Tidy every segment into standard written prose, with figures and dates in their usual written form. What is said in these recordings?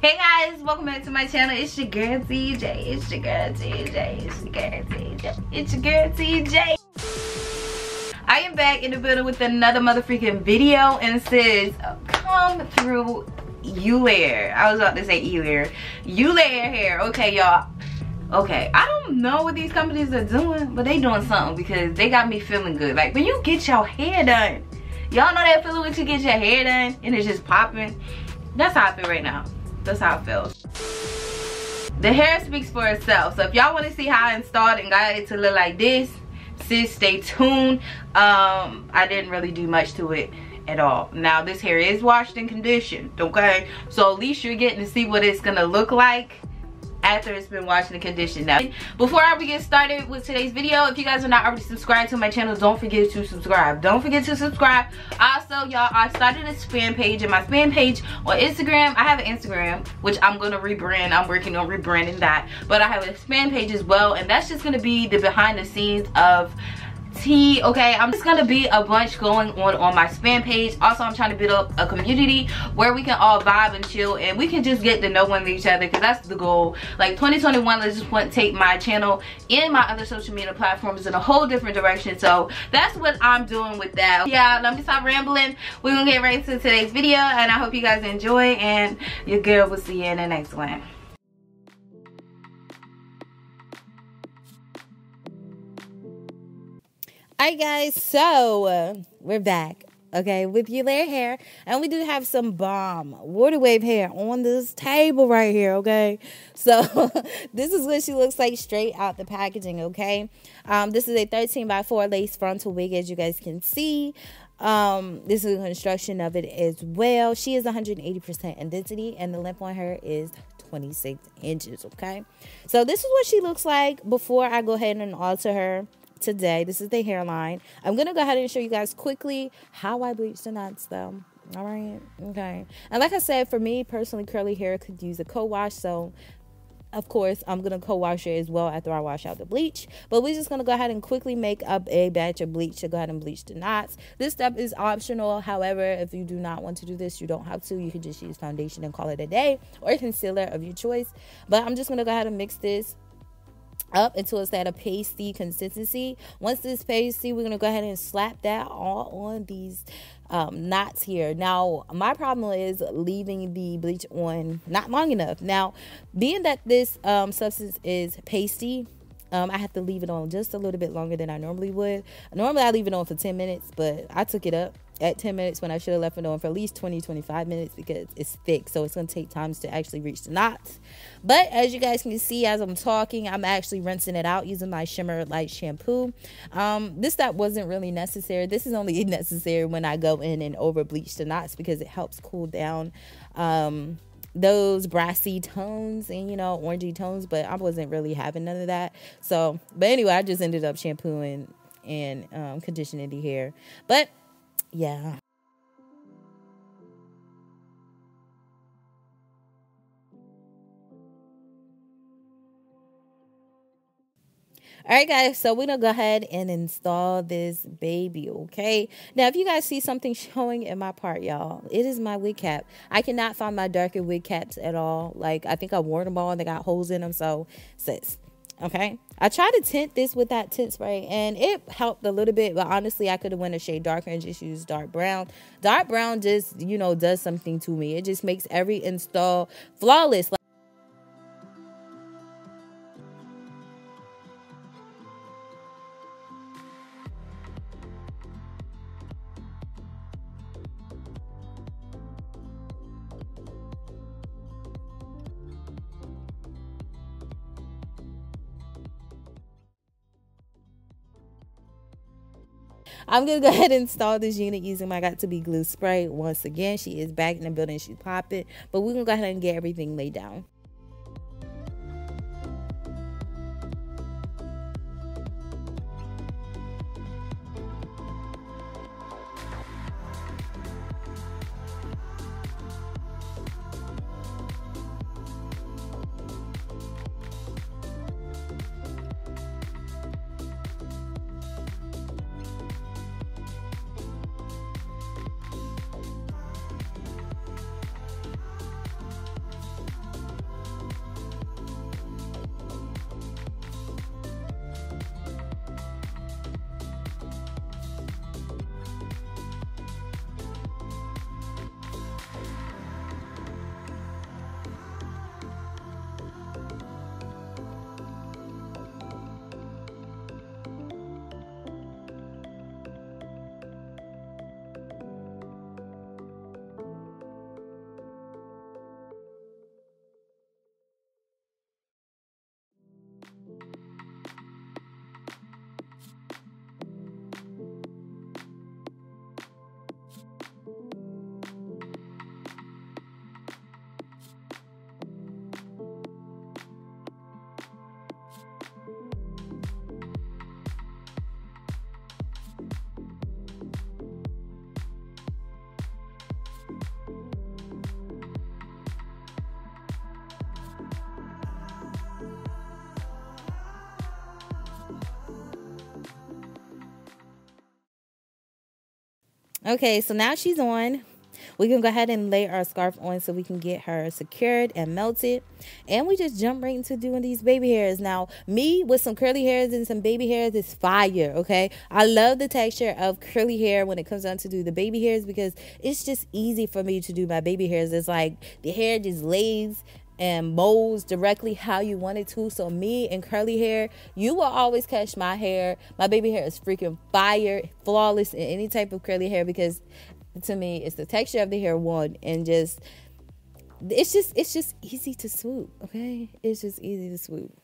Hey guys, welcome back to my channel. It's your girl TJ. It's your girl TJ. It's your girl TJ. It's your girl TJ. I am back in the building with another motherfucking video, and it says come through Eullair. I was about to say Eullair. Eullair hair. Okay, y'all. Okay, I don't know what these companies are doing, but they doing something because they got me feeling good. Like when you get your hair done, y'all know that feeling when you get your hair done and it's just popping. That's how I feel right now. That's how it feels. The hair speaks for itself. So if y'all want to see how I installed and got it to look like this, sis, stay tuned. I didn't really do much to it at all. Now this hair is washed and conditioned, okay? So at least you're getting to see what it's gonna look like after it's been washed and conditioned. Now, before we get started with today's video, if you guys are not already subscribed to my channel, don't forget to subscribe. Don't forget to subscribe. Also, y'all, I started a spam page, and my spam page on Instagram, I have an Instagram, which I'm gonna rebrand. I'm working on rebranding that, but I have a spam page as well, and that's just gonna be the behind the scenes of tea. Okay, I'm just gonna be a bunch going on my spam page. Also, I'm trying to build up a community where we can all vibe and chill, and we can just get to know one of each other, because that's the goal. Like 2021, let's just want to take my channel and my other social media platforms in a whole different direction. So that's what I'm doing with that. Yeah, let me stop rambling. We're gonna get right into today's video, and I hope you guys enjoy, and your girl will see you in the next one. Alright guys, so we're back, okay, with Eullair hair, and we do have some bomb water wave hair on this table right here, okay? So this is what she looks like straight out the packaging, okay? This is a 13x4 lace frontal wig, as you guys can see. This is a construction of it as well. She is 180% in density, and the length on her is 26 inches, okay? So this is what she looks like before I go ahead and alter her today. This is the hairline. I'm gonna go ahead and show you guys quickly how I bleach the knots though. All right, okay. And like I said, for me personally, curly hair could use a co-wash, so of course I'm gonna co-wash it as well after I wash out the bleach. But we're just gonna go ahead and quickly make up a batch of bleach to go ahead and bleach the knots. This step is optional. However, if you do not want to do this, you don't have to. You can just use foundation and call it a day, or concealer of your choice. But I'm just gonna go ahead and mix this up until it's at a pasty consistency. Once this pasty, we're gonna go ahead and slap that all on these knots here. Now my problem is leaving the bleach on not long enough. Now being that this substance is pasty, I have to leave it on just a little bit longer than I normally would. Normally I leave it on for 10 minutes, but I took it up at 10 minutes when I should have left it on for at least 20-25 minutes because it's thick, so it's going to take time to actually reach the knots. But as you guys can see, as I'm talking, I'm actually rinsing it out using my Shimmer Light shampoo. This step wasn't really necessary. This is only necessary when I go in and over bleach the knots, because it helps cool down those brassy tones and, you know, orangey tones, but I wasn't really having none of that. So, but anyway, I just ended up shampooing and conditioning the hair. But yeah. Alright guys, so we're gonna go ahead and install this baby, okay? Now if you guys see something showing in my part, y'all, it is my wig cap. I cannot find my darker wig caps at all. Like, I think I wore them all and they got holes in them, so sis. Okay, I tried to tint this with that tint spray and it helped a little bit, but honestly I could have went a shade darker and just used dark brown. Dark brown just, you know, does something to me. It just makes every install flawless. I'm gonna go ahead and install this unit using my Got To Be glue spray. Once again, she is back in the building. She's popping, but we're gonna go ahead and get everything laid down. Okay, so now she's on. We can go ahead and lay our scarf on so we can get her secured and melted. And we just jump right into doing these baby hairs. Now, me with some curly hairs and some baby hairs is fire, okay? I love the texture of curly hair when it comes down to do the baby hairs because it's just easy for me to do my baby hairs. It's like the hair just lays and molds directly how you want it to. So me and curly hair, you will always catch my hair. My baby hair is freaking fire, flawless in any type of curly hair because to me it's the texture of the hair one, and just it's just easy to swoop, okay? It's just easy to swoop.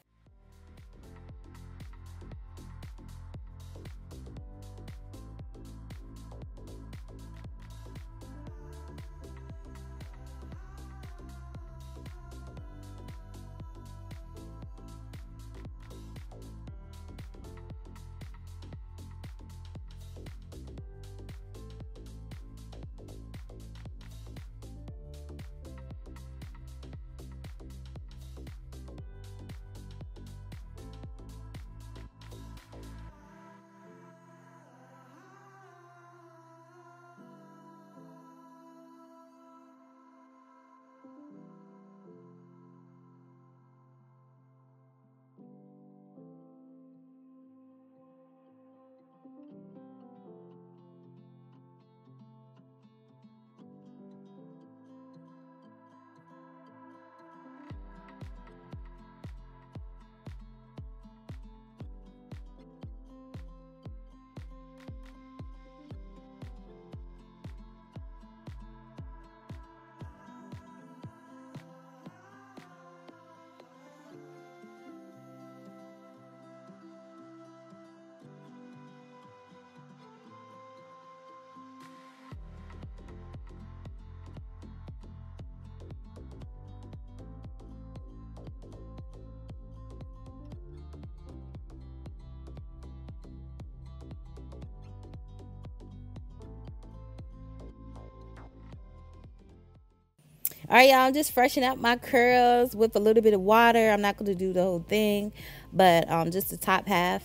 All right, y'all, I'm just freshening up my curls with a little bit of water. I'm not going to do the whole thing, but just the top half.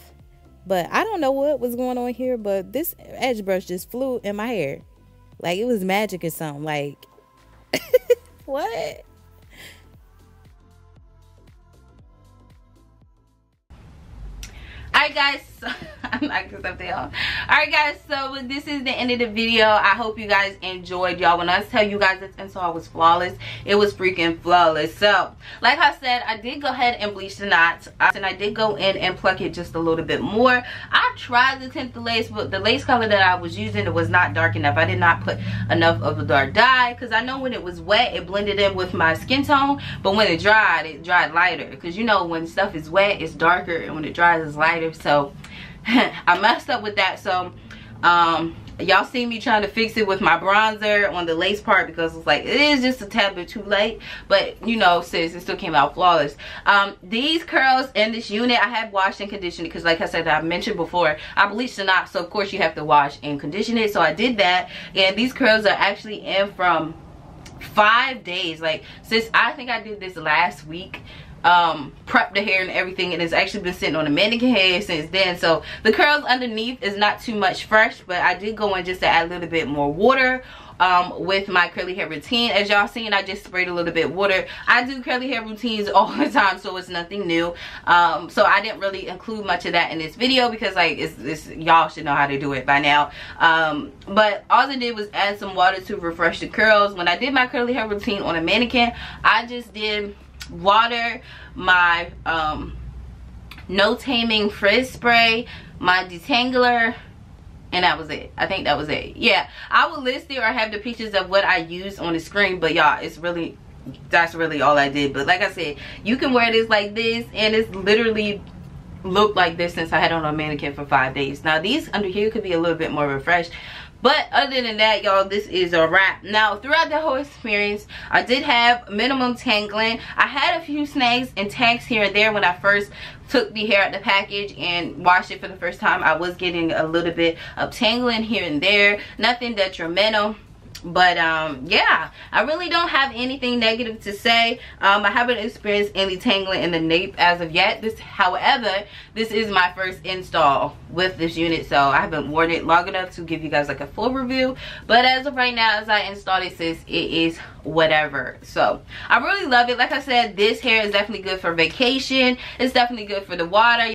But I don't know what was going on here, but this edge brush just flew in my hair. Like it was magic or something. Like, what? Alright guys, so I'm knocking something off. Alright guys, so this is the end of the video. I hope you guys enjoyed, y'all. When I tell you guys this install was flawless, it was freaking flawless. So like I said, I did go ahead and bleach the knots, and I did go in and pluck it just a little bit more. I tried to tint the lace, but the lace color that I was using, it was not dark enough. I did not put enough of a dark dye, because I know when it was wet it blended in with my skin tone, but when it dried lighter, because you know when stuff is wet it's darker and when it dries it's lighter. So I messed up with that. So Y'all see me trying to fix it with my bronzer on the lace part because it's like, it is just a tad bit too late, but you know, sis, it still came out flawless. These curls in this unit, I have washed and conditioned because like I said, I mentioned before, I bleached the knots, so of course you have to wash and condition it, so I did that. And these curls are actually in from 5 days. Like, sis, I think I did this last week, prepped the hair and everything, and it's actually been sitting on a mannequin head since then. So the curls underneath is not too much fresh, but I did go in just to add a little bit more water with my curly hair routine. As y'all seen, I just sprayed a little bit water. I do curly hair routines all the time, so it's nothing new. So I didn't really include much of that in this video because like it's y'all should know how to do it by now. But all I did was add some water to refresh the curls. When I did my curly hair routine on a mannequin, I just did water, my no taming frizz spray, my detangler, and that was it. I think that was it. Yeah, I will list it or have the pictures of what I used on the screen, but y'all, it's really, that's really all I did. But like I said, you can wear this like this, and it's literally looked like this since I had on a mannequin for 5 days. Now these under here could be a little bit more refreshed, but other than that, y'all, this is a wrap. Now throughout the whole experience, I did have minimum tangling. I had a few snags and tags here and there when I first took the hair out the package and washed it for the first time. I was getting a little bit of tangling here and there, nothing detrimental. But yeah, I really don't have anything negative to say. I haven't experienced any tangling in the nape as of yet. However, this is my first install with this unit, so I haven't worn it long enough to give you guys like a full review. But as of right now, as I installed it, sis, it is whatever. So I really love it. Like I said, this hair is definitely good for vacation. It's definitely good for the water.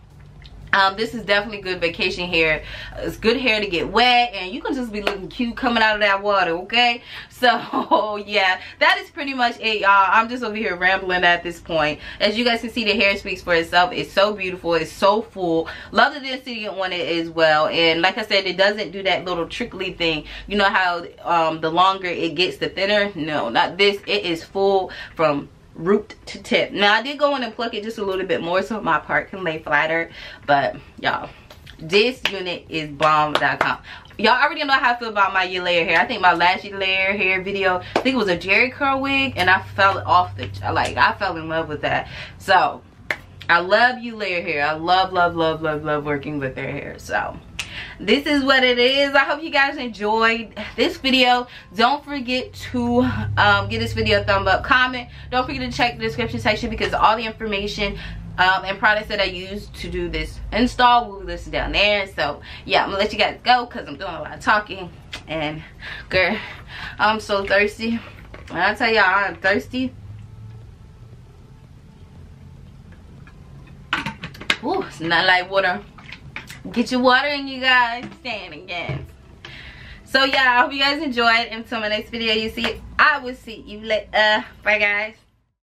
This is definitely good vacation hair. It's good hair to get wet, and you can just be looking cute coming out of that water, okay? So yeah, that is pretty much it, y'all. I'm just over here rambling at this point. As you guys can see, the hair speaks for itself. It's so beautiful. It's so full. Love the density on it as well. And like I said, it doesn't do that little trickly thing. You know how the longer it gets, the thinner? No, not this. It is full from root to tip. Now I did go in and pluck it just a little bit more so my part can lay flatter, but y'all, this unit is bomb.com. Y'all already know how I feel about my Eullair hair. I think my last Eullair hair video, I think it was a Jerry curl wig, and I fell off the, like, I fell in love with that. So I love Eullair hair. I love working with their hair. So this is what it is. I hope you guys enjoyed this video. Don't forget to give this video a thumb up, comment. Don't forget to check the description section because all the information and products that I use to do this install will be listed down there. So yeah, I'm gonna let you guys go because I'm doing a lot of talking, and girl, I'm so thirsty. When I tell y'all I'm thirsty, ooh, it's not like water. Get your water in, you guys. Stand again. So yeah, I hope you guys enjoyed. Until my next video, I will see you later. Bye guys.